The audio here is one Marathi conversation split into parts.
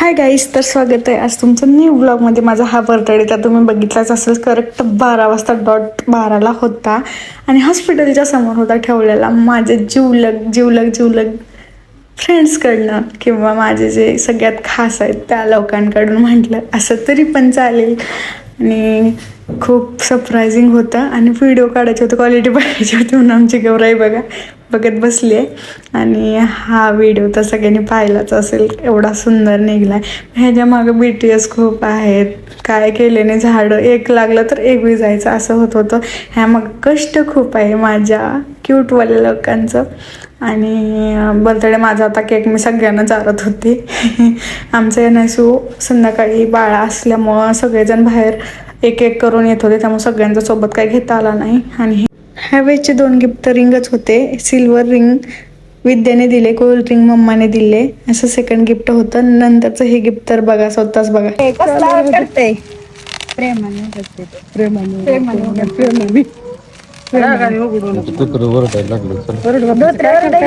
हाय गाईज, तर स्वागत आहे आज तुमचं न्यू ब्लॉगमध्ये. माझा हा बर्थडे तर तुम्ही बघितलाच असेल. करेक्ट 12 वाजता डॉट 12ला होता आणि हॉस्पिटलच्या समोर होता ठेवलेला. माझे जीवलग फ्रेंड्सकडनं किंवा माझे जे सगळ्यात खास आहेत त्या लोकांकडून म्हटलं असं तरी पण चालेल. आणि खूप सरप्रायझिंग होतं आणि व्हिडिओ काढायचे होते, क्वालिटी बघायची होती म्हणून आमची गौराई बघत बसली आहे. आणि हा व्हिडिओ तर सगळ्यांनी पाहिलाच असेल, एवढा सुंदर निघला आहे. ह्याच्या मागं BTS खूप आहेत. काय केल्याने झाडं एक लागलं तर एक विजायचं असं होतं. ह्या मग कष्ट खूप आहे माझ्या क्यूटवाल्या लोकांचं. आणि बर्थडे माझा आता केक मी सगळ्यांना चारत होते. आमचं NSU संध्याकाळी बाळा असल्यामुळं सगळेजण बाहेर एक एक करून येत होते, त्यामुळे सगळ्यांच्या सोबत काही घेता आला नाही. आणि ह्यावेळेचे 2 गिफ्ट रिंगच होते. सिल्वर रिंग विद्याने दिले, गोल्ड रिंग मम्माने दिले, असं सेकंड गिफ्ट होतं. नंतरचं हे गिफ्ट तर बघा, स्वतःच बघा.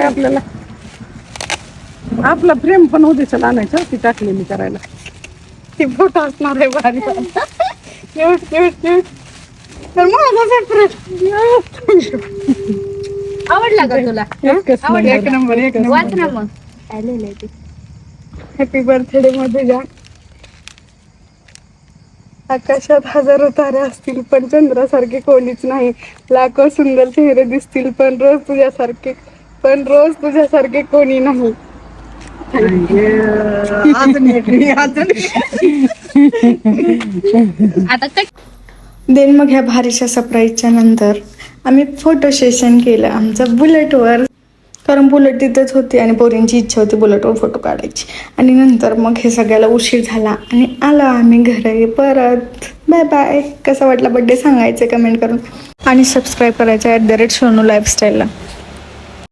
आपल्याला आपला प्रेम पण होते चल आणायचं ती टाकलेली करायला. ती फोटो असणार आहे भारी. आवडला का तुला? एक नंबर वाच ना मग काय लिहिलंय ते. हॅपी बर्थडे मध्ये आकाशात हजारो तारे असतील पण चंद्रासारखे कोणीच नाही. लाखो सुंदर चेहरे दिसतील पण रोज तुझ्यासारखे कोणी नाही. आता कट. देन मग ह्या भारीच्या सरप्राईजच्या नंतर आम्ही फोटो सेशन केलं आमचं बुलेटवर, कारण बुलेट तिथेच होती आणि पोरींची इच्छा होती बुलेटवर फोटो काढायची. आणि नंतर मग हे सगळ्याला उशीर झाला आणि आलो आम्ही घरी परत. Bye bye. कसा वाटला बड्डे सांगायचं कमेंट करून आणि सबस्क्राईब करायचं @सोनू लाईफस्टाईलला.